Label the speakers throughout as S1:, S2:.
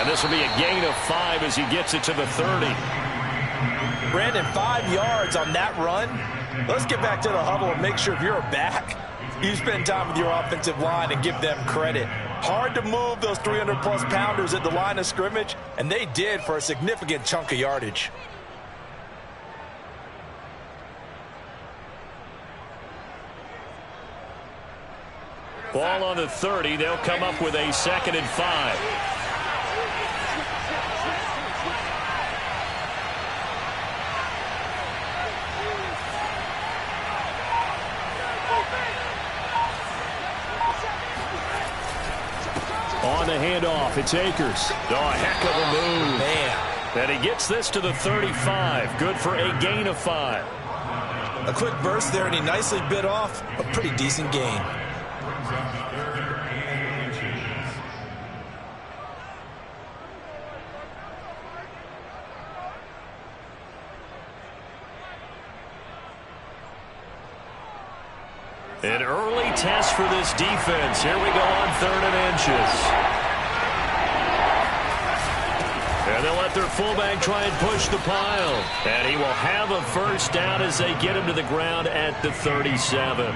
S1: And this will be a gain of 5 as he gets it to the 30.
S2: Brandon, 5 yards on that run. Let's get back to the huddle and make sure if you're a back, you spend time with your offensive line and give them credit. Hard to move those 300-plus pounders at the line of scrimmage, and they did for a significant chunk of yardage.
S1: Ball on the 30. They'll come up with a 2nd and 5. On the handoff, it's Akers. Oh, a heck of a move.
S2: Man.
S1: And he gets this to the 35. Good for a gain of 5.
S2: A quick burst there, and he nicely bit off a pretty decent gain.
S1: An early test for this defense. Here we go on 3rd and inches. And they'll let their fullback try and push the pile. And he will have a first down as they get him to the ground at the 37.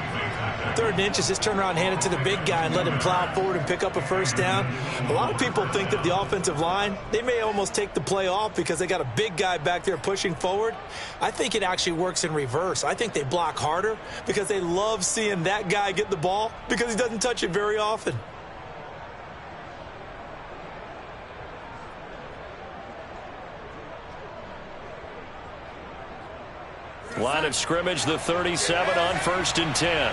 S2: 3rd and inches, just turn around and hand it to the big guy and let him plow forward and pick up a first down. A lot of people think that the offensive line, they may almost take the play off because they got a big guy back there pushing forward. I think it actually works in reverse. I think they block harder because they love seeing that guy get the ball because he doesn't touch it very often.
S1: Line of scrimmage, the 37 on 1st and 10.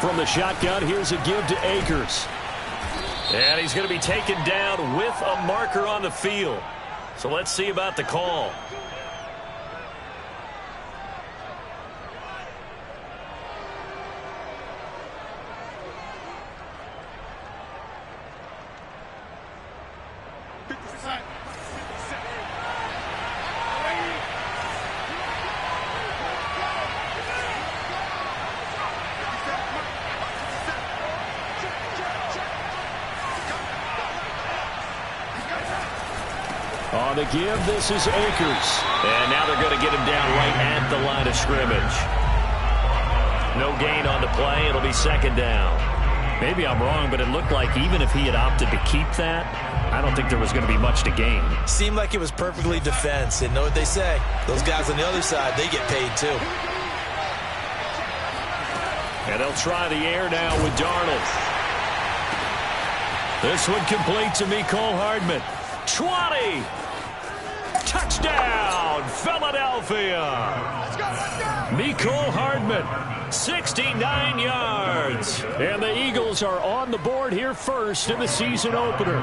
S1: From the shotgun, here's a give to Akers. And he's going to be taken down with a marker on the field. So let's see about the call. On the give, this is Akers. And now they're going to get him down right at the line of scrimmage. No gain on the play. It'll be 2nd down. Maybe I'm wrong, but it looked like even if he had opted to keep that, I don't think there was going to be much to gain.
S2: Seemed like it was perfectly defense. And know what they say? Those guys on the other side, they get paid too.
S1: And they'll try the air now with Darnold. This one complete to Mecole Hardman. 20. Touchdown, Philadelphia. Mecole Hardman, 69 yards. And the Eagles are on the board here first in the season opener.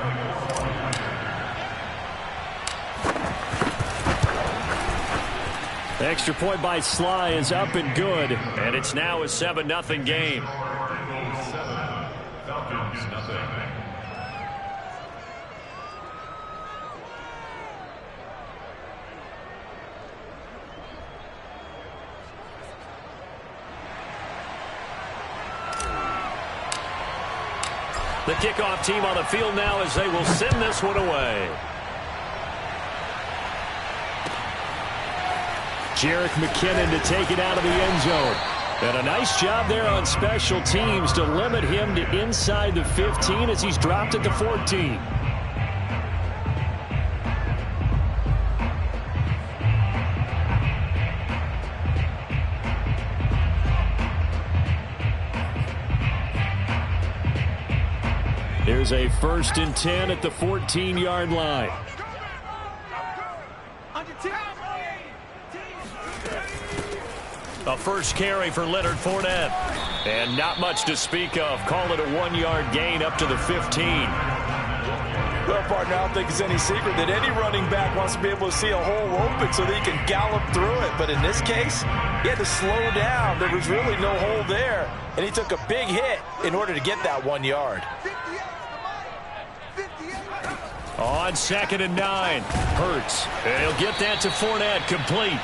S1: The extra point by Sly is up and good. And it's now a 7-0 game. The kickoff team on the field now as they will send this one away. Jerick McKinnon to take it out of the end zone. And a nice job there on special teams to limit him to inside the 15 as he's dropped at the 14. Here's a 1st and 10 at the 14-yard line. A first carry for Leonard Fournette. And not much to speak of. Call it a 1-yard gain up to the 15.
S2: Well, partner, I don't think it's any secret that any running back wants to be able to see a hole open so that he can gallop through it. But in this case, he had to slow down. There was really no hole there. And he took a big hit in order to get that 1 yard.
S1: On 2nd and 9, Hurts. And he'll get that to Fournette, complete.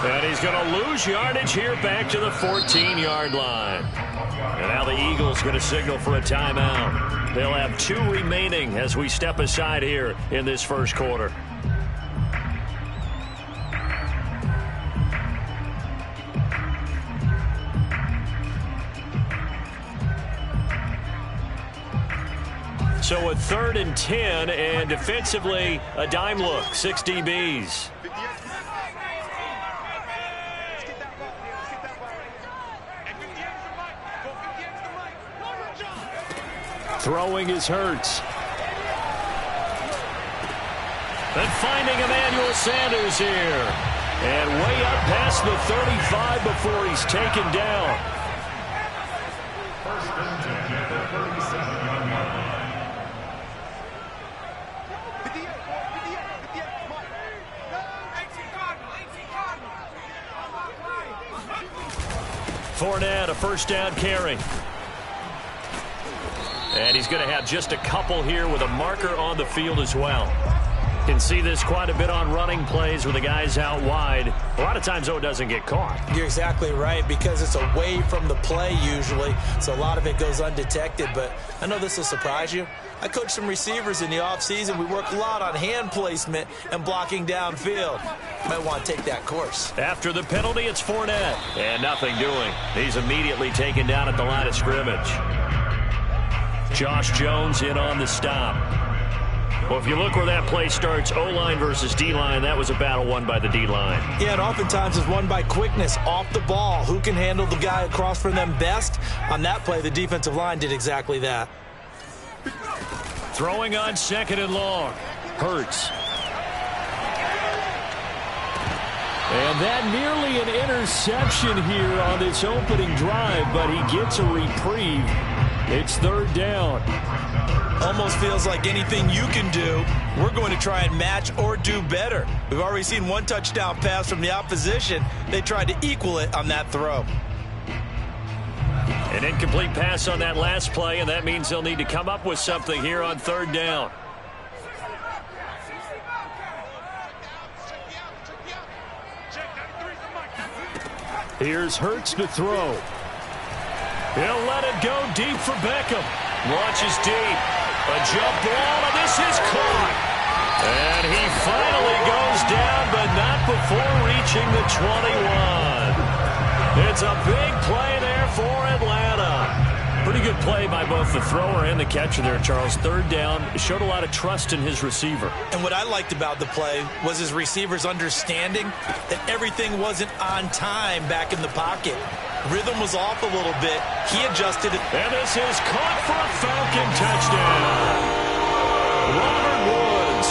S1: And he's going to lose yardage here back to the 14-yard line. And now the Eagles going to signal for a timeout. They'll have 2 remaining as we step aside here in this first quarter. So a 3rd and 10, and defensively a dime look, 6 DBs. Throwing is Hurts. And finding Emmanuel Sanders here. And way up past the 35 before he's taken down. Fournette, a first down carry. And he's going to have just a couple here with a marker on the field as well. Can see this quite a bit on running plays with the guys out wide. A lot of times, though, it doesn't get caught.
S2: You're exactly right, because it's away from the play usually, so a lot of it goes undetected. But I know this will surprise you. I coached some receivers in the offseason. We work a lot on hand placement and blocking downfield. Might want to take that course. After the penalty, it's Fournette. And nothing doing. He's immediately taken down at the line of scrimmage. Josh Jones in on the stop. Well, if you look where that play starts, O-line versus D-line, that was a battle won by the D-line. Yeah, and oftentimes it's won by quickness off the ball. Who can handle the guy across from them best? On that play, the defensive line did exactly that. Throwing on 2nd and long. Hurts. And that nearly an interception here on this opening drive, but he gets a reprieve. It's 3rd down. Almost feels like anything you can do, we're going to try and match or do better. We've already seen 1 touchdown pass from the opposition. They tried to equal it on that throw. An incomplete pass on that last play, and that means they'll need to come up with something here on 3rd down. Here's Hurts to throw. He'll let it go deep for Beckham. Launches deep. A jump ball, and this is caught. And he finally goes down, but not before reaching the 21. It's a big play there for Atlanta. Pretty good play by both the thrower and the catcher there, Charles. 3rd down, showed a lot of trust in his receiver. And what I liked about the play was his receiver's understanding that everything wasn't on time back in the pocket. Rhythm was off a little bit. He adjusted it. And this is caught for a Falcon touchdown. Robert Woods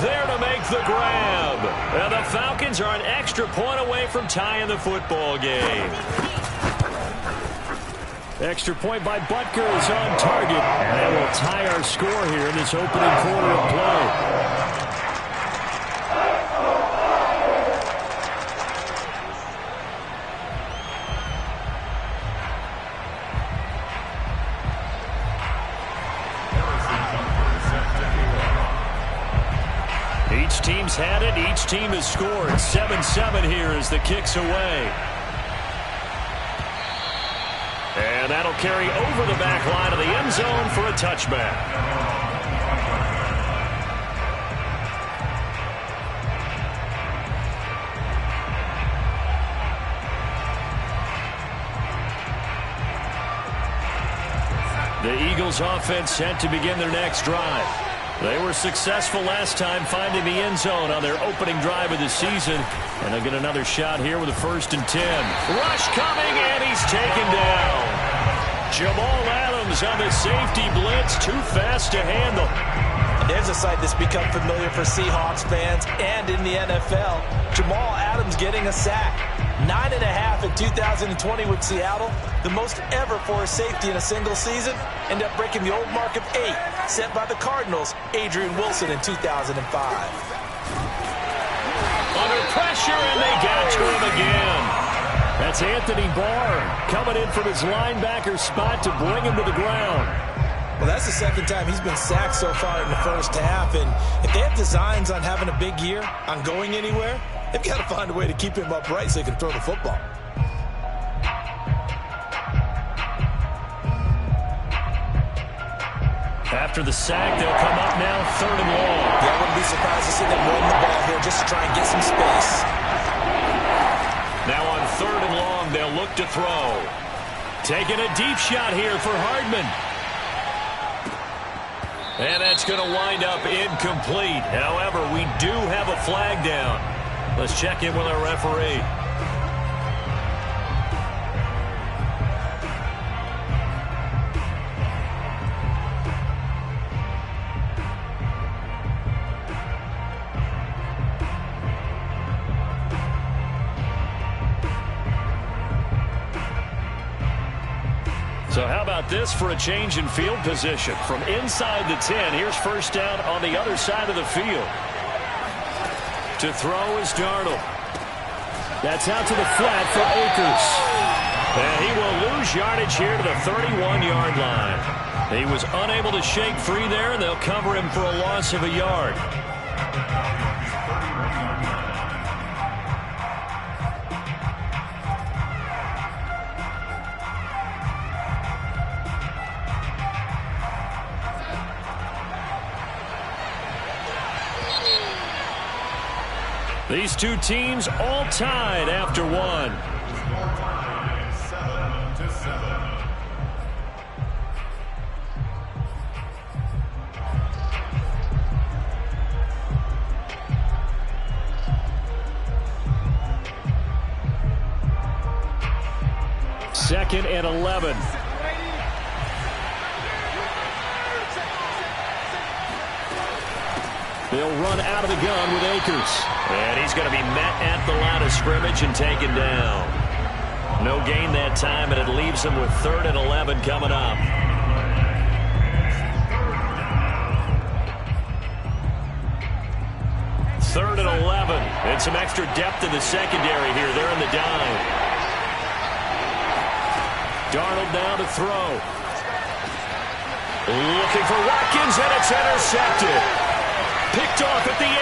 S2: there to make the grab. And the Falcons are an extra point away from tying the football game. Extra point by Butker is on target. And that will tie our score here in this opening quarter of play. Each team's had it. Each team has scored. 7-7 here as the kick's away. And that'll carry over the back line of the end zone for a touchback. The Eagles offense set to begin their next drive. They were successful last time finding the end zone on their opening drive of the season. And they'll get another shot here with a 1st and 10. Rush coming, and he's taken down. Jamal Adams on the safety blitz, too fast to handle. And there's a sight that's become familiar for Seahawks fans and in the NFL. Jamal Adams getting a sack. 9.5 in 2020 with Seattle, the most ever for a safety in a single season. Ended up breaking the old mark of 8 set by the Cardinals, Adrian Wilson in 2005. Under pressure, and they got to him again. That's Anthony Barr coming in from his linebacker spot to bring him to the ground. Well, that's the 2nd time he's been sacked so far in the first half, and if they have designs on having a big year, on going anywhere, They've got to find a way to keep him upright so he can throw the football.
S1: After the sack, they'll come up now 3rd and long.
S2: Yeah, I wouldn't be surprised to see them run the ball here just to try and get some space.
S1: Now on 3rd and long, they'll look to throw. Taking a deep shot here for Hardman. And that's going to wind up incomplete. However, we do have a flag down. Let's check in with our referee. So how about this for a change in field position? From inside the 10, here's first down on the other side of the field. To throw is Darnold. That's out to the flat for Akers. And he will lose yardage here to the 31-yard line. He was unable to shake free there. They'll cover him for a loss of a yard. These two teams all tied after one.
S3: 7-7.
S1: Second and 11. They'll run out of the gun with Akers. And he's going to be met at the line of scrimmage and taken down. No gain that time, and it leaves him with 3rd and 11 coming up. Third and 11. And some extra depth in the secondary here. They're in the dime. Darnold now to throw. Looking for Watkins, and it's intercepted. Picked off at the 18.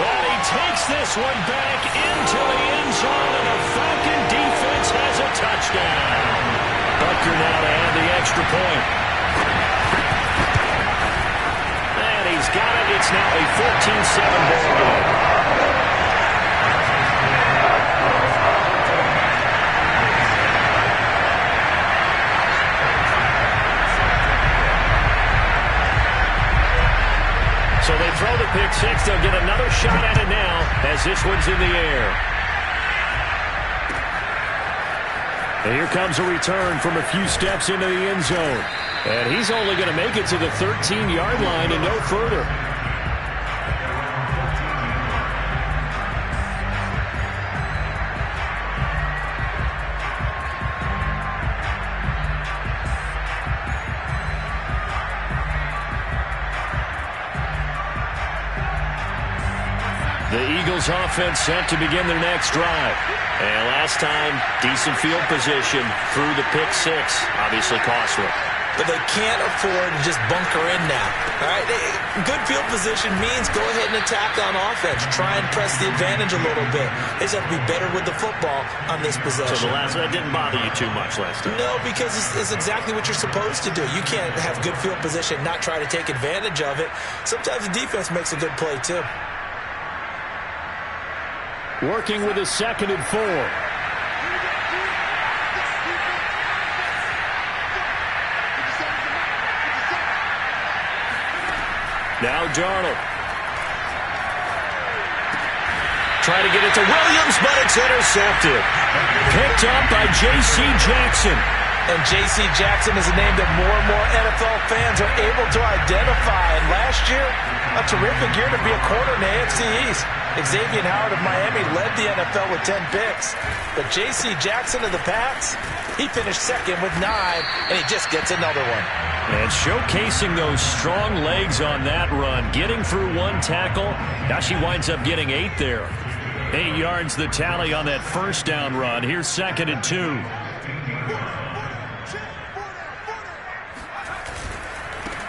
S1: And he takes this one back into the end zone, and the Falcon defense has a touchdown. Butker now to add the extra point. And he's got it. It's now a 14-7 ball game. So they throw the pick six. They'll get another shot at it now as this one's in the air. And here comes a return from a few steps into the end zone. And he's only going to make it to the 13-yard line and no further. The Eagles offense set to begin their next drive. And last time, decent field position through the pick six. Obviously costly.
S2: But they can't afford to just bunker in now. All right, good field position means go ahead and attack on offense. Try and press the advantage a little bit. They just have to be better with the football on this possession.
S1: So that didn't bother you too much last time?
S2: No, because it's exactly what you're supposed to do. You can't have good field position, not try to take advantage of it. Sometimes the defense makes a good play too.
S1: Working with a 2nd and 4. Now Darnold. Try to get it to Williams, but it's intercepted. Picked up by J.C. Jackson.
S2: And J.C. Jackson is a name that more and more NFL fans are able to identify. And last year, a terrific year to be a corner in the AFC East. Xavier Howard of Miami led the NFL with 10 picks. But J.C. Jackson of the Pats, he finished 2nd with 9, and he just gets another one.
S1: And showcasing those strong legs on that run, getting through one tackle. Now she winds up getting 8 there. 8 yards the tally on that first down run. Here's 2nd and 2.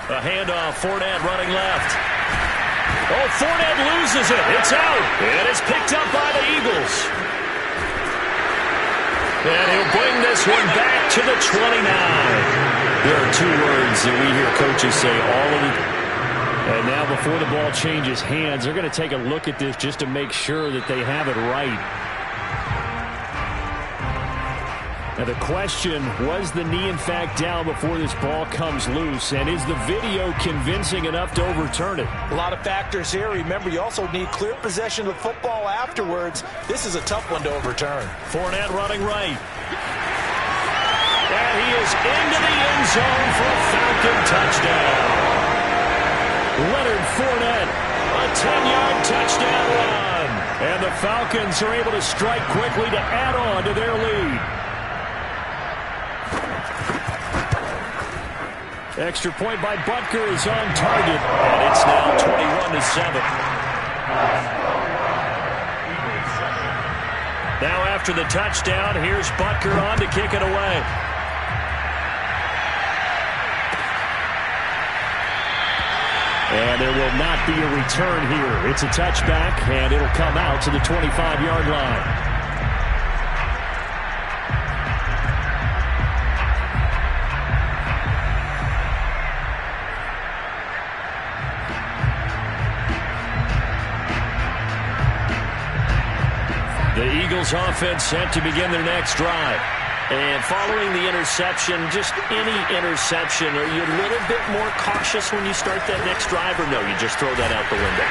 S1: A handoff, Fournette running left. Oh, Fournette loses it. It's out. And it's picked up by the Eagles. And he'll bring this one back to the 29. There are two words that we hear coaches say all of the time. And now before the ball changes hands, they're going to take a look at this just to make sure that they have it right. Now the question, was the knee in fact down before this ball comes loose? And is the video convincing enough to overturn it?
S2: A lot of factors here. Remember, you also need clear possession of the football afterwards. This is a tough one to overturn.
S1: Fournette running right. And he is into the end zone for a Falcon touchdown. Leonard Fournette, a 10-yard touchdown run. And the Falcons are able to strike quickly to add on to their lead. Extra point by Butker is on target, and it's now 21-7. Now after the touchdown, here's Butker on to kick it away. And there will not be a return here. It's a touchback, and it'll come out to the 25-yard line. The Eagles offense set to begin their next drive. And following the interception, just any interception, are you a little bit more cautious when you start that next drive, or no, you just throw that out the window?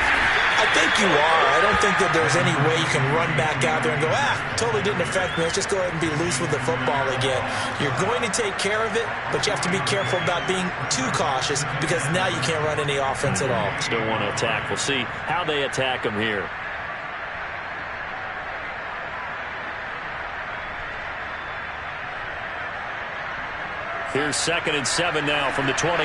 S2: I think you are. I don't think that there's any way you can run back out there and go, totally didn't affect me. Let's just go ahead and be loose with the football again. You're going to take care of it, but you have to be careful about being too cautious because now you can't run any offense at all.
S1: Still want to attack. We'll see how they attack them here. Here's 2nd and 7 now from the 28.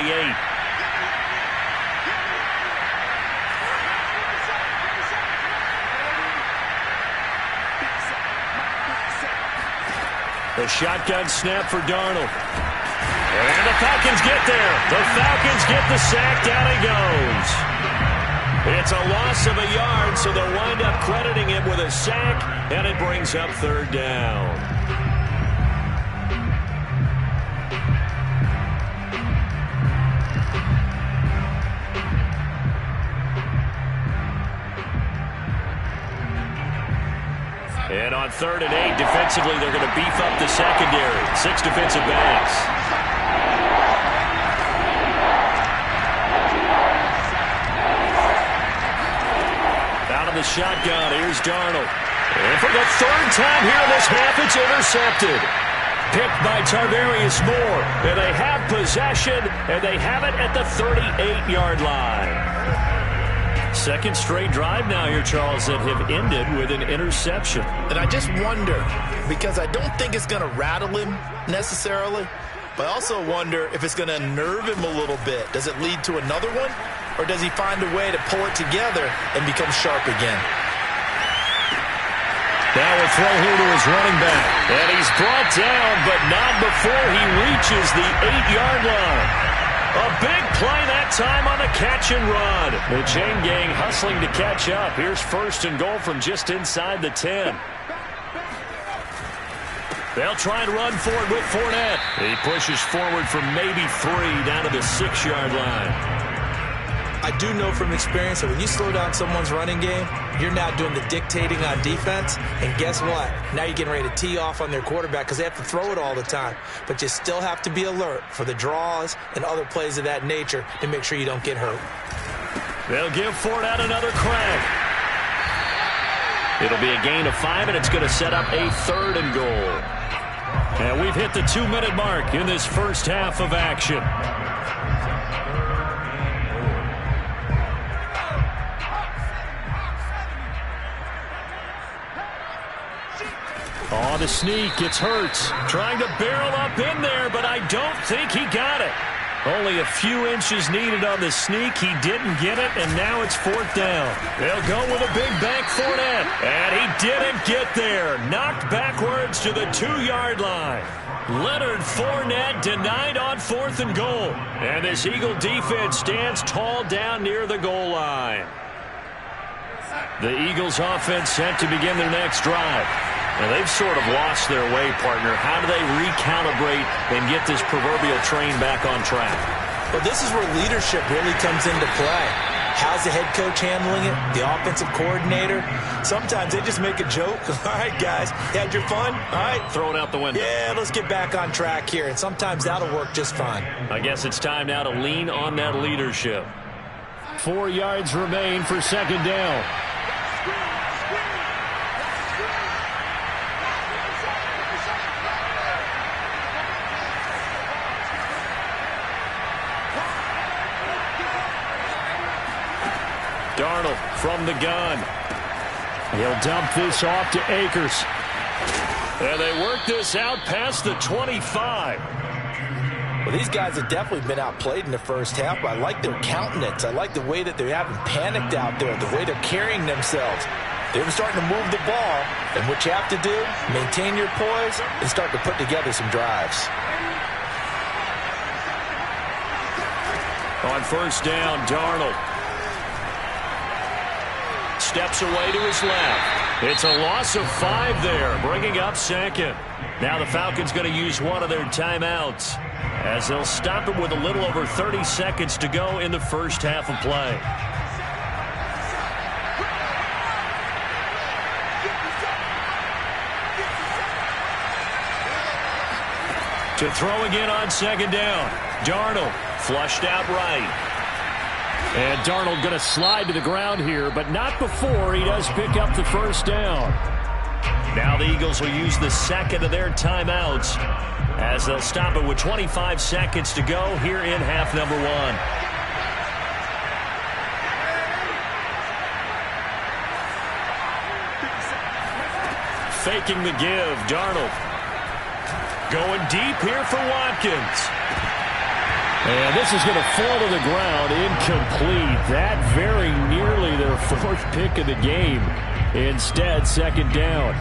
S1: The shotgun snap for Darnold. And the Falcons get there. The Falcons get the sack. Down he goes. It's a loss of a yard, so they'll wind up crediting him with a sack, and it brings up 3rd down. And on 3rd and 8, defensively, they're going to beef up the secondary. 6 defensive backs. Out of the shotgun, here's Darnold. And for the 3rd time here in this half, it's intercepted. Picked by Tarvarius Moore. And they have possession, and they have it at the 38-yard line. 2nd straight drive now here, Charles, that have ended with an interception.
S2: And I just wonder, because I don't think it's going to rattle him necessarily, but I also wonder if it's going to nerve him a little bit. Does it lead to another one, or does he find a way to pull it together and become sharp again?
S1: Now a throw here to his running back. And he's brought down, but not before he reaches the 8-yard line. A big play that time on the catch and run. The chain gang hustling to catch up. Here's 1st and goal from just inside the 10. They'll try and run for it with Fournette. He pushes forward for maybe 3 down to the 6-yard line.
S2: I do know from experience that when you slow down someone's running game, you're now doing the dictating on defense. And guess what? Now you're getting ready to tee off on their quarterback because they have to throw it all the time. But you still have to be alert for the draws and other plays of that nature to make sure you don't get hurt.
S1: They'll give Fournette another crack. It'll be a gain of 5, and it's going to set up a 3rd and goal. And we've hit the 2-minute mark in this first half of action. Oh, the sneak. It's Hurts trying to barrel up in there, but I don't think he got it. Only a few inches needed on the sneak. He didn't get it, and now it's 4th down. They'll go with a big bank Fournette. And he didn't get there. Knocked backwards to the 2-yard line. Leonard Fournette denied on 4th and goal. And this Eagle defense stands tall down near the goal line. The Eagles offense set to begin their next drive. Now, they've sort of lost their way, partner. How do they recalibrate and get this proverbial train back on track?
S2: Well, this is where leadership really comes into play. How's the head coach handling it? The offensive coordinator? Sometimes they just make a joke. All right, guys, you had your fun? All right.
S1: Throw it out the window.
S2: Yeah, let's get back on track here. And sometimes that'll work just fine.
S1: I guess it's time now to lean on that leadership. 4 yards remain for 2nd down. Darnold from the gun. He'll dump this off to Akers. And they work this out past the 25.
S2: Well, these guys have definitely been outplayed in the first half, but I like their countenance. I like the way that they haven't panicked out there, the way they're carrying themselves. They're starting to move the ball, and what you have to do, maintain your poise and start to put together some drives.
S1: On 1st down, Darnold steps away to his left. It's a loss of 5 there, bringing up 2nd. Now the Falcons going to use one of their timeouts as they'll stop it with a little over 30 seconds to go in the first half of play. To throw again on 2nd down. Darnold flushed out right. And Darnold going to slide to the ground here, but not before he does pick up the 1st down. Now the Eagles will use the 2nd of their timeouts as they'll stop it with 25 seconds to go here in half number 1. Faking the give, Darnold. Going deep here for Watkins. And this is going to fall to the ground incomplete. That very nearly their 4th pick of the game. Instead, 2nd down.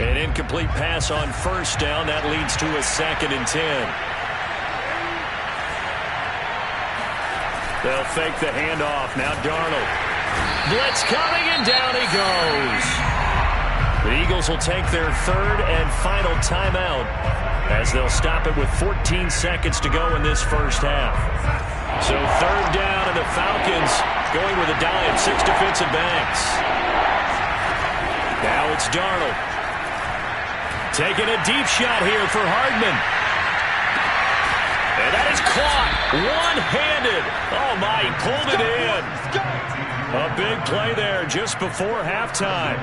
S1: An incomplete pass on 1st down. That leads to a 2nd and 10. They'll fake the handoff. Now Darnold. Blitz coming, and down he goes. The Eagles will take their 3rd and final timeout as they'll stop it with 14 seconds to go in this first half. So 3rd down, and the Falcons going with a dive, 6 defensive backs. Now it's Darnold. Taking a deep shot here for Hardman. And that is caught one-handed. Oh, my, he pulled it in. A big play there just before halftime.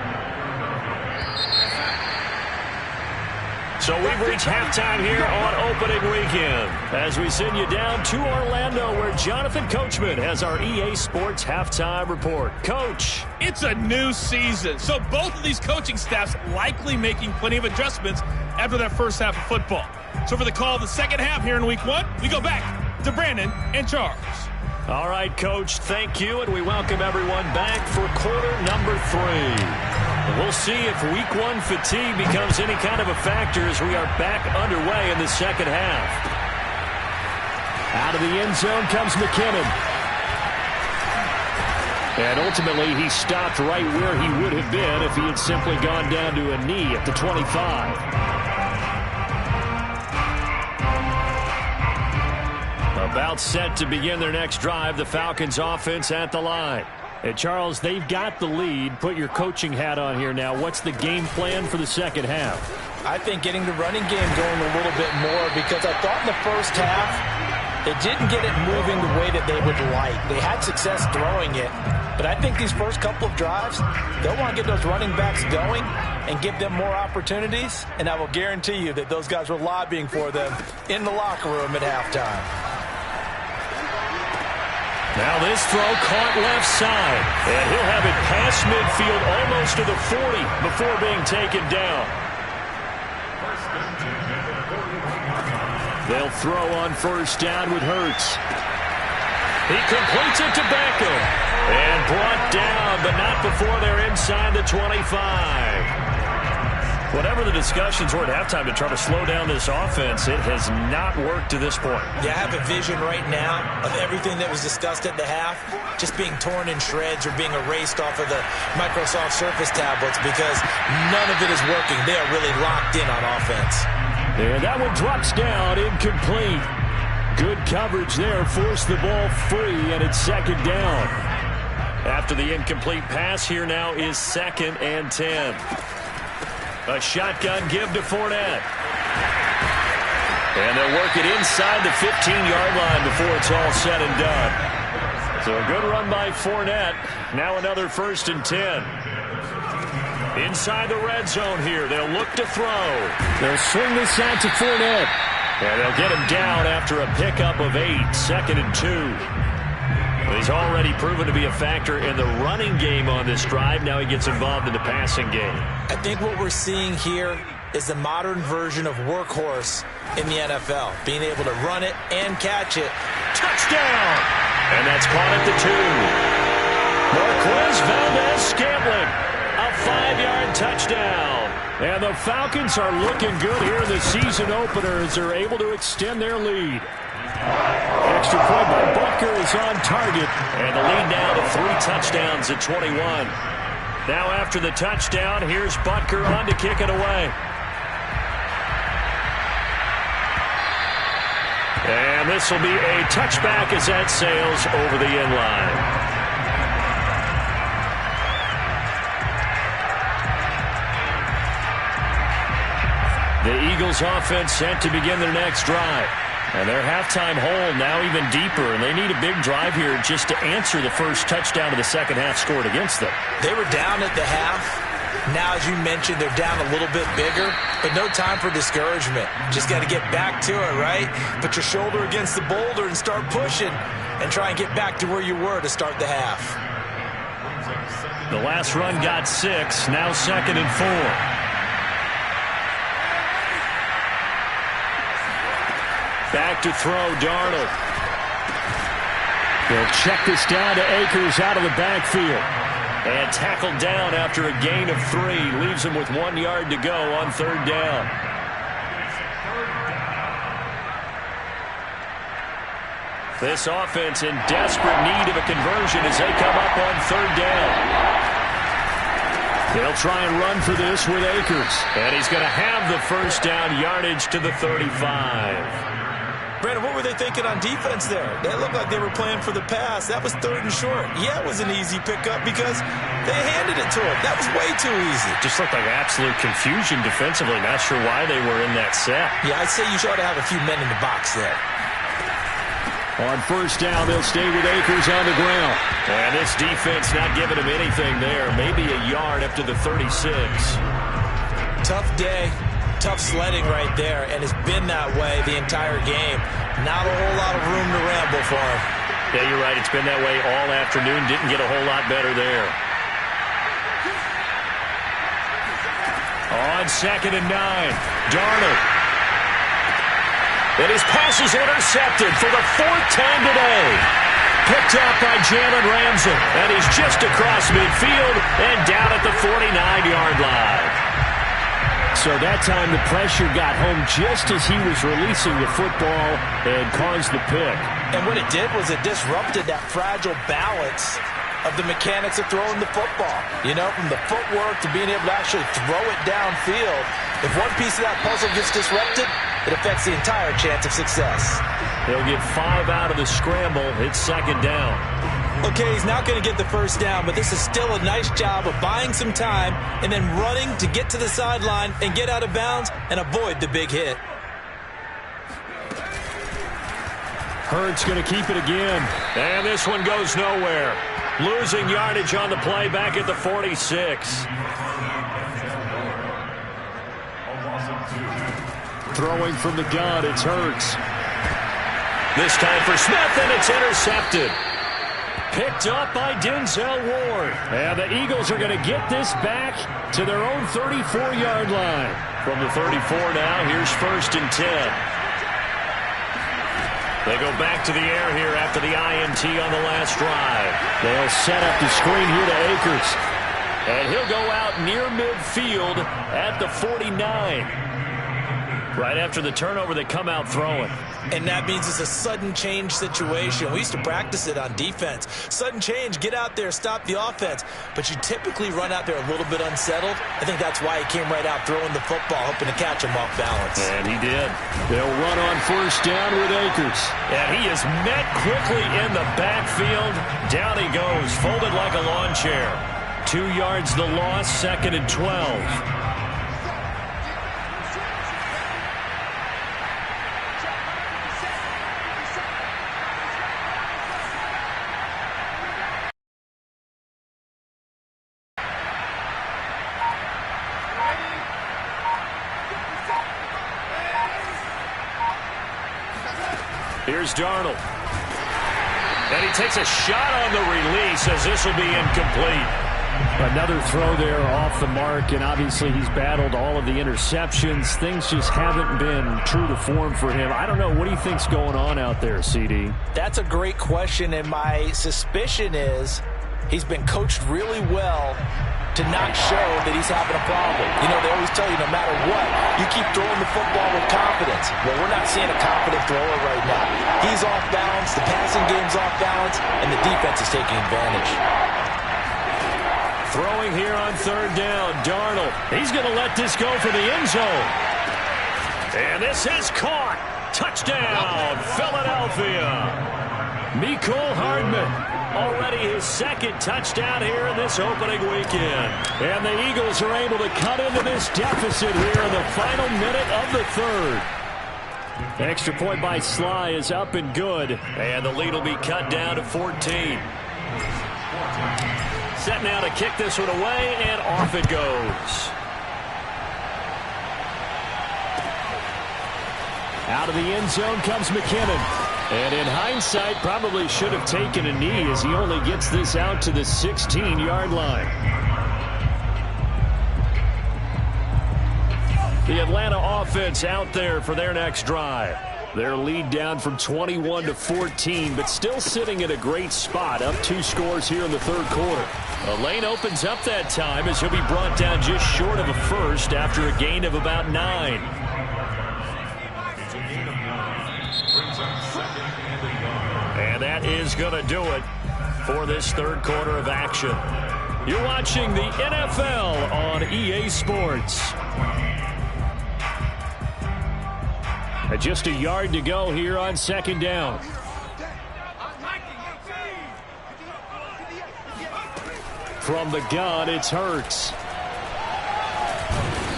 S1: So we've reached halftime here on opening weekend as we send you down to Orlando where Jonathan Coachman has our EA Sports halftime report. Coach.
S3: It's a new season, so both of these coaching staffs likely making plenty of adjustments after that first half of football. So for the call of the second half here in week 1, we go back to Brandon and Charles.
S1: All right, Coach, thank you, and we welcome everyone back for quarter number 3. And we'll see if week 1 fatigue becomes any kind of a factor as we are back underway in the second half. Out of the end zone comes McKinnon. And ultimately, he stopped right where he would have been if he had simply gone down to a knee at the 25. About set to begin their next drive, the Falcons offense at the line. And Charles, they've got the lead. Put your coaching hat on here now. What's the game plan for the second half?
S2: I think getting the running game going a little bit more because I thought in the first half they didn't get it moving the way that they would like. They had success throwing it, but I think these first couple of drives, they'll want to get those running backs going and give them more opportunities, and I will guarantee you that those guys were lobbying for them in the locker room at halftime.
S1: Now this throw caught left side. And he'll have it past midfield almost to the 40 before being taken down. They'll throw on first down with Hurts. He completes it to Beckham. And brought down, but not before they're inside the 25. Whatever the discussions were at halftime to try to slow down this offense, it has not worked to this point.
S2: Yeah, I have a vision right now of everything that was discussed at the half just being torn in shreds or being erased off of the Microsoft Surface tablets because none of it is working. They are really locked in on offense.
S1: And that one drops down, incomplete. Good coverage there, forced the ball free, and it's second down. After the incomplete pass, here now is 2nd and 10. A shotgun give to Fournette. And they'll work it inside the 15-yard line before it's all said and done. So a good run by Fournette. Now another 1st and 10. Inside the red zone here. They'll look to throw. They'll swing this out to Fournette. And they'll get him down after a pickup of 8. 2nd and 2. He's already proven to be a factor in the running game on this drive. Now he gets involved in the passing game.
S2: I think what we're seeing here is the modern version of workhorse in the NFL. Being able to run it and catch it.
S1: Touchdown! And that's caught at the 2. Marquez Valdez-Scantling. A 5-yard touchdown. And the Falcons are looking good here in the season opener as they're able to extend their lead. Extra point by Butker is on target. And the lead now to 3 touchdowns at 21. Now after the touchdown, here's Butker on to kick it away. And this will be a touchback as that sails over the end line. The Eagles offense set to begin their next drive. And their halftime hole now even deeper, and they need a big drive here just to answer the first touchdown of the second half scored against them.
S2: They were down at the half. Now, as you mentioned, they're down a little bit bigger, but no time for discouragement. Just got to get back to it, right? Put your shoulder against the boulder and start pushing and try and get back to where you were to start the half.
S1: The last run got 6, now 2nd and 4. Back to throw, Darnold. They'll check this down to Akers out of the backfield. And tackled down after a gain of 3. Leaves him with 1 yard to go on 3rd down. This offense in desperate need of a conversion as they come up on 3rd down. They'll try and run for this with Akers. And he's going to have the first down yardage to the 35.
S2: Brandon, what were they thinking on defense there? They looked like they were playing for the pass. That was 3rd and short. Yeah, it was an easy pickup because they handed it to him. That was way too easy.
S1: Just looked like absolute confusion defensively. Not sure why they were in that set.
S2: Yeah, I'd say you ought to have a few men in the box there.
S1: On 1st down, they'll stay with Akers on the ground. And this defense not giving him anything there. Maybe a yard up to the 36.
S2: Tough day. Tough sledding right there, and it's been that way the entire game. Not a whole lot of room to ramble for him.
S1: Yeah, you're right. It's been that way all afternoon. Didn't get a whole lot better there. On 2nd and 9, Darnold. And his pass is intercepted for the 4th time today. Picked up by Jalen Ramsey. And he's just across midfield and down at the 49-yard line. So that time the pressure got home just as he was releasing the football and caused the pick.
S2: And what it did was it disrupted that fragile balance of the mechanics of throwing the football. You know, from the footwork to being able to actually throw it downfield. If one piece of that puzzle gets disrupted, it affects the entire chance of success.
S1: They'll get 5 out of the scramble. It's 2nd down.
S2: Okay, he's not going to get the first down, but this is still a nice job of buying some time and then running to get to the sideline and get out of bounds and avoid the big hit.
S1: Hurts going to keep it again. And this one goes nowhere. Losing yardage on the play back at the 46. Throwing from the gun, it's Hurts. This time for Smith, and it's intercepted. Picked up by Denzel Ward. And the Eagles are going to get this back to their own 34-yard line. From the 34 now, here's 1st and 10. They go back to the air here after the INT on the last drive. They'll set up the screen here to Akers. And he'll go out near midfield at the 49. Right after the turnover, they come out throwing.
S2: And that means it's a sudden change situation. We used to practice it on defense. Sudden change, get out there, stop the offense. But you typically run out there a little bit unsettled. I think that's why he came right out throwing the football, hoping to catch him off balance.
S1: And he did. They'll run on 1st down with Akers. And he is met quickly in the backfield. Down he goes, folded like a lawn chair. 2 yards the loss, 2nd and 12. Here's Darnold. And he takes a shot on the release as this will be incomplete.
S4: Another throw there off the mark, and obviously he's battled all of the interceptions. Things just haven't been true to form for him. I don't know. What do you think's going on out there, CD?
S2: That's a great question, and my suspicion is he's been coached really well to not show that he's having a problem. You know, they always tell you no matter what, you keep throwing the football with confidence. Well, we're not seeing a confident thrower right now. He's off balance, the passing game's off balance, and the defense is taking advantage.
S1: Throwing here on 3rd down, Darnold. He's going to let this go for the end zone. And this is caught. Touchdown, Philadelphia. Mecole Hardman. Already his 2nd touchdown here in this opening weekend. And the Eagles are able to cut into this deficit here in the final minute of the 3rd. Extra point by Sly is up and good. And the lead will be cut down to 14. Set now to kick this one away, and off it goes.
S4: Out of the end zone comes McKinnon.
S1: And in hindsight, probably should have taken a knee as he only gets this out to the 16-yard line. The Atlanta offense out there for their next drive. Their lead down from 21 to 14, but still sitting at a great spot, up 2 scores here in the 3rd quarter. A lane opens up that time as he'll be brought down just short of a first after a gain of about 9. And that is going to do it for this 3rd quarter of action. You're watching the NFL on EA Sports. Just a yard to go here on 2nd down. From the gun, it's Hurts.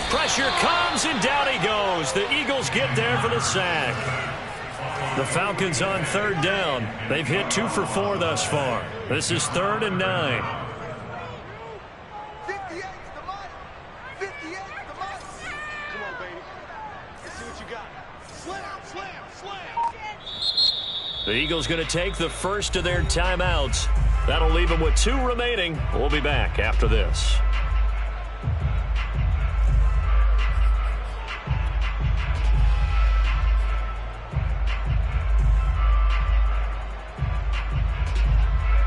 S1: Pressure comes, and down he goes. The Eagles get there for the sack. The Falcons on 3rd down. They've hit 2 for 4 thus far. This is 3rd and 9. The Eagles going to take the first of their timeouts. That'll leave them with 2 remaining. We'll be back after this.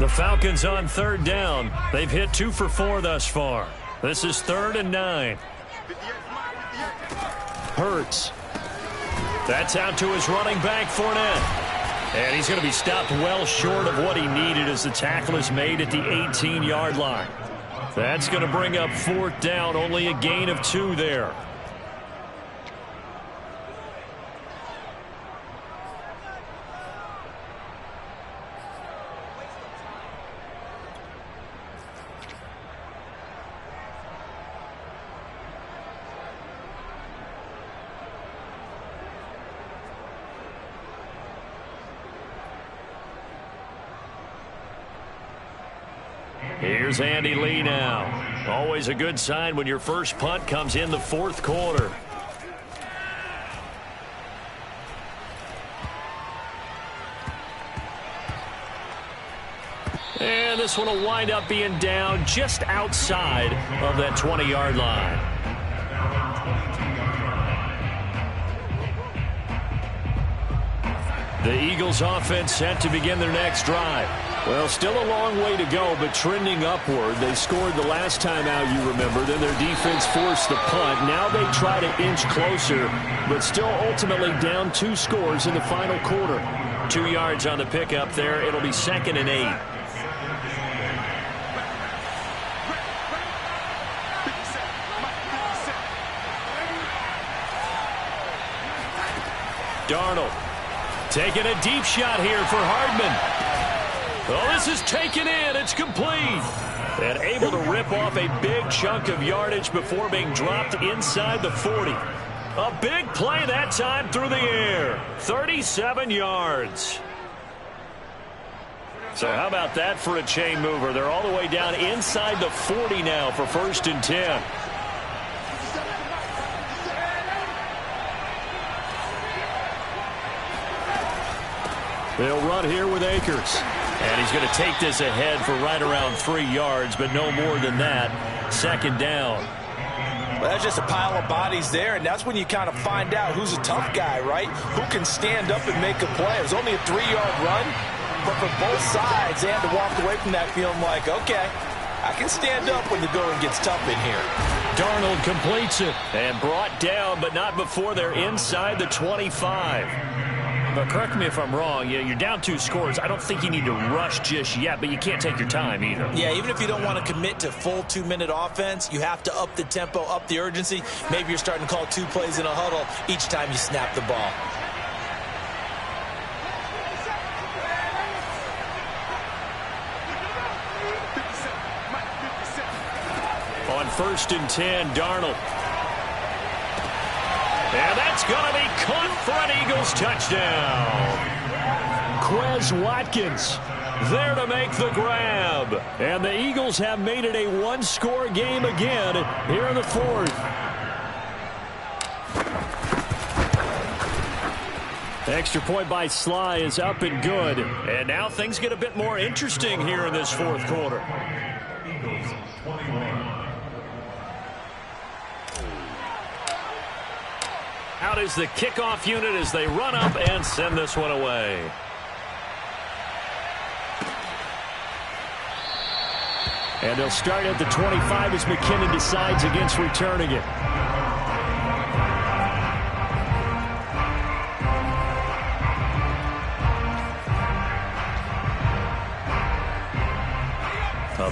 S1: The Falcons on 3rd down. They've hit 2 for 4 thus far. This is 3rd and 9. Hurts. That's out to his running back, Fournette. And he's going to be stopped well short of what he needed as the tackle is made at the 18-yard line. That's going to bring up 4th down, only a gain of 2 there. Here's Andy Lee now. Always a good sign when your first punt comes in the 4th quarter. this one will wind up being down just outside of that 20-yard line. The Eagles offense set to begin their next drive. Well, still a long way to go, but trending upward. They scored the last time out, you remember. Then their defense forced the punt. Now they try to inch closer, but still ultimately down 2 scores in the final quarter. 2 yards on the pickup there. It'll be 2nd and 8. Darnold taking a deep shot here for Hardman. Oh, this is taken in. It's complete. And able to rip off a big chunk of yardage before being dropped inside the 40. A big play that time through the air. 37 yards. So how about that for a chain mover? They're all the way down inside the 40 now for 1st and 10. They'll run here with Akers. And he's going to take this ahead for right around 3 yards, but no more than that. 2nd down.
S2: Well, that's just a pile of bodies there, and that's when you kind of find out who's a tough guy, right? Who can stand up and make a play. It was only a 3-yard run, but for both sides, they had to walk away from that feeling like, okay, I can stand up when the going gets tough in here.
S1: Darnold completes it and brought down, but not before they're inside the 25. But correct me if I'm wrong, you're down 2 scores. I don't think you need to rush just yet, but you can't take your time either.
S2: Yeah, even if you don't want to commit to full 2-minute offense, you have to up the tempo, up the urgency. Maybe you're starting to call 2 plays in a huddle each time you snap the ball.
S1: On 1st and 10, Darnold. And that's going to be caught for an Eagles touchdown. Quez Watkins there to make the grab. And the Eagles have made it a 1-score game again here in the 4th. Extra point by Sly is up and good. And now things get a bit more interesting here in this 4th quarter. Eagles 21. Out is the kickoff unit as they run up and send this one away. And they'll start at the 25 as McKinnon decides against returning it.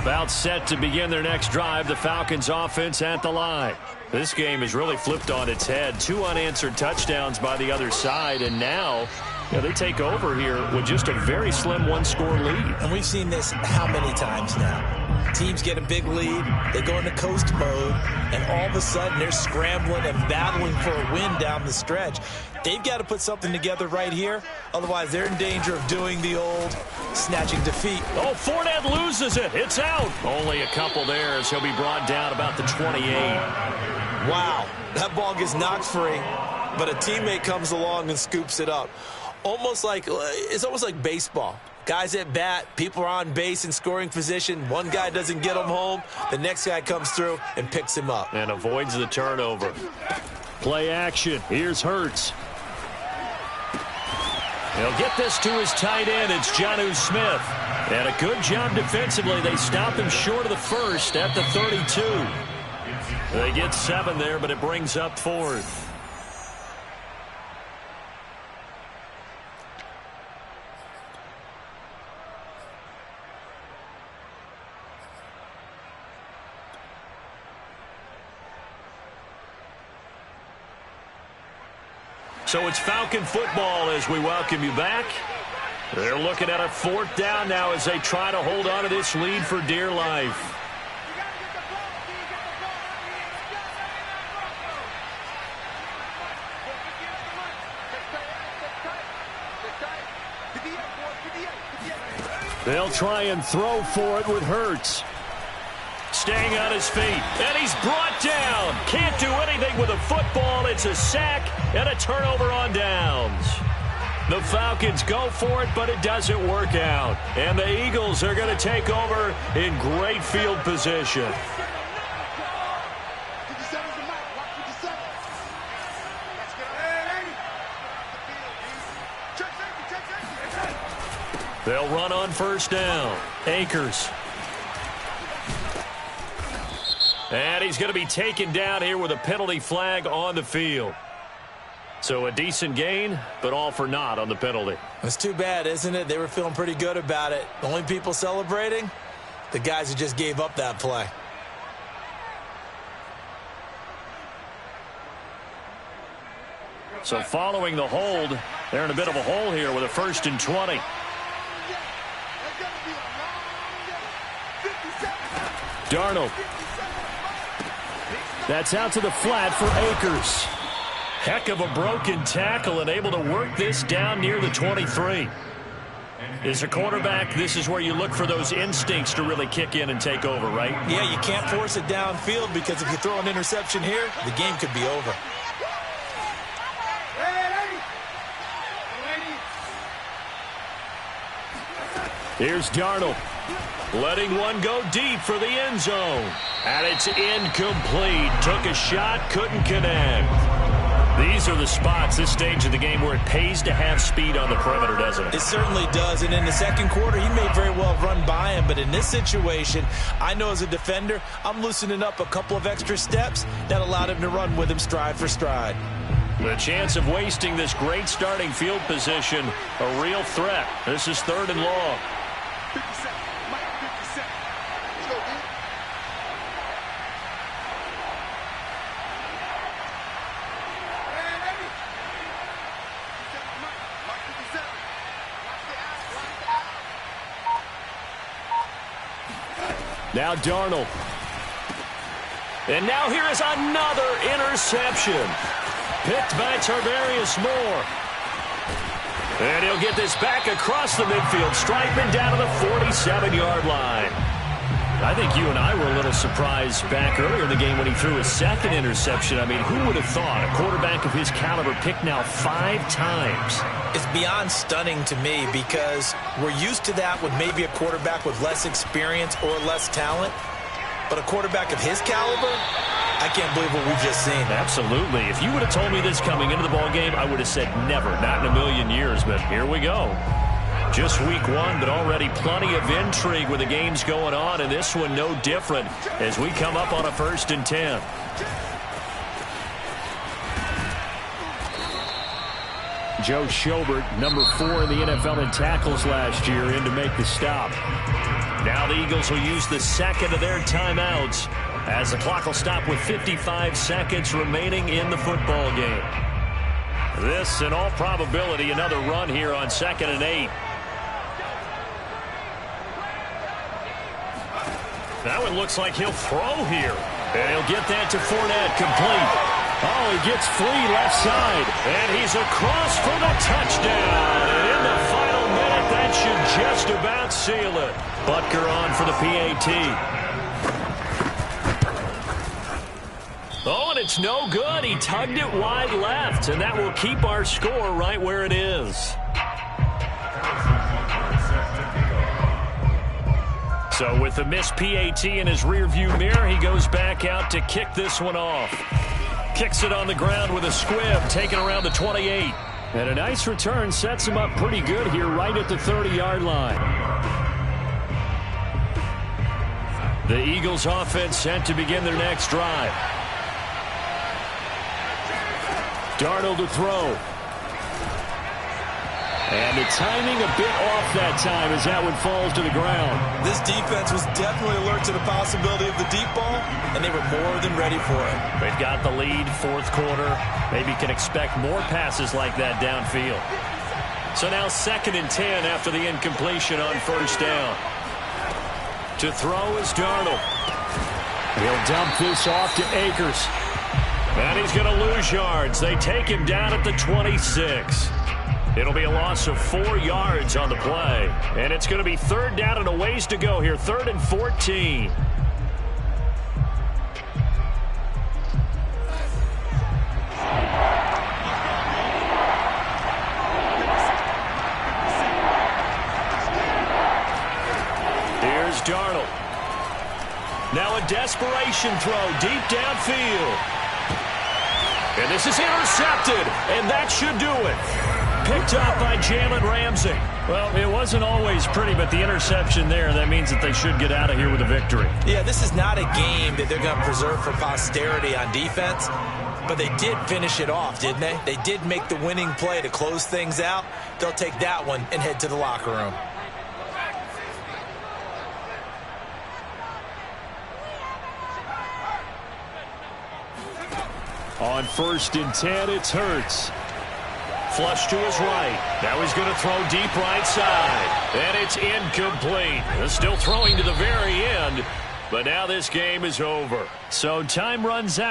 S1: About set to begin their next drive, the Falcons offense at the line. This game has really flipped on its head. 2 unanswered touchdowns by the other side, and now they take over here with just a very slim 1-score lead.
S2: And we've seen this how many times now? Teams get a big lead, they go into coast mode, and all of a sudden they're scrambling and battling for a win down the stretch. They've got to put something together right here, otherwise they're in danger of doing the old snatching defeat.
S1: Oh, Fournette loses it. It's out. Only a couple there as he'll be brought down about the 28.
S2: Wow, that ball gets knocked free, but a teammate comes along and scoops it up. It's almost like baseball. Guys at bat, people are on base in scoring position. One guy doesn't get him home. The next guy comes through and picks him up.
S1: And avoids the turnover. Play action. Here's Hurts. He'll get this to his tight end. It's Jonnu Smith. And a good job defensively. They stop him short of the first at the 32. They get 7 there, but it brings up 4th. So it's Falcon football as we welcome you back. They're looking at a 4th down now as they try to hold on to this lead for dear life. They'll try and throw for it with Hurts. Staying on his feet, and he's brought down. Can't do anything with a football. It's a sack and a turnover on downs. The Falcons go for it, but it doesn't work out. And the Eagles are going to take over in great field position. They'll run on first down. Akers. And he's going to be taken down here with a penalty flag on the field. So a decent gain, but all for naught on the penalty.
S2: It's too bad, isn't it? They were feeling pretty good about it. The only people celebrating, the guys who just gave up that play.
S1: So following the hold, they're in a bit of a hole here with a 1st and 20. Darnold. That's out to the flat for Akers. Heck of a broken tackle and able to work this down near the 23. As a quarterback, this is where you look for those instincts to really kick in and take over, right?
S2: Yeah, you can't force it downfield because if you throw an interception here, the game could be over.
S1: Here's Darnold. Letting one go deep for the end zone. And it's incomplete. Took a shot, couldn't connect. These are the spots, this stage of the game, where it pays to have speed on the perimeter, doesn't it?
S2: It certainly does. And in the second quarter, he may very well run by him. But in this situation, I know as a defender, I'm loosening up a couple of extra steps that allowed him to run with him stride for stride.
S1: The chance of wasting this great starting field position, a real threat. This is 3rd and long.
S5: 57. Mike, 57. Let's go, dude. Hey, baby. 57, Mike, 57. Watch the out.
S1: Now Darnold. And now here is another interception. Picked by Tarvarius Moore. And he'll get this back across the midfield, striping down to the 47-yard line. I think you and I were a little surprised back earlier in the game when he threw his 2nd interception. I mean, who would have thought a quarterback of his caliber picked now 5 times?
S2: It's beyond stunning to me because we're used to that with maybe a quarterback with less experience or less talent. But a quarterback of his caliber, I can't believe what we've just seen.
S1: Absolutely. If you would have told me this coming into the ballgame, I would have said never, not in a million years. But here we go. Just week 1, but already plenty of intrigue with the games going on, and this one no different as we come up on a 1st and 10. Joe Schobert, number 4 in the NFL in tackles last year, in to make the stop. Now the Eagles will use the 2nd of their timeouts as the clock will stop with 55 seconds remaining in the football game. This, in all probability, another run here on 2nd and 8. That one looks like he'll throw here. And he'll get that to Fournette, complete. Oh, he gets Flea left side. And he's across for the touchdown. And in the final minute, that should just about seal it. Butker on for the PAT. Oh, and it's no good. He tugged it wide left, and that will keep our score right where it is. So with the missed PAT in his rearview mirror, he goes back out to kick this one off. Kicks it on the ground with a squib, taken around the 28. And a nice return sets him up pretty good here right at the 30-yard line. The Eagles offense set to begin their next drive. Darnold to throw. And the timing a bit off that time as that one falls to the ground.
S2: This defense was definitely alert to the possibility of the deep ball, and they were more than ready for it.
S1: They've got the lead, 4th quarter. Maybe can expect more passes like that downfield. So now 2nd and 10 after the incompletion on 1st down. To throw is Darnold. He'll dump this off to Akers. And he's going to lose yards. They take him down at the 26. It'll be a loss of 4 yards on the play. And it's going to be 3rd down and a ways to go here. 3rd and 14. desperation throw deep downfield. And this is intercepted, and that should do it. Picked up by Jalen Ramsey.
S4: Well, it wasn't always pretty, but the interception there, that means that they should get out of here with a victory.
S2: Yeah, this is not a game that they're going to preserve for posterity on defense, but they did finish it off, didn't they? They did make the winning play to close things out. They'll take that one and head to the locker room.
S4: On 1st and 10, it's Hurts.
S1: Flush to his right. Now he's going to throw deep right side. And it's incomplete. Still throwing to the very end, but now this game is over.
S4: So time runs out.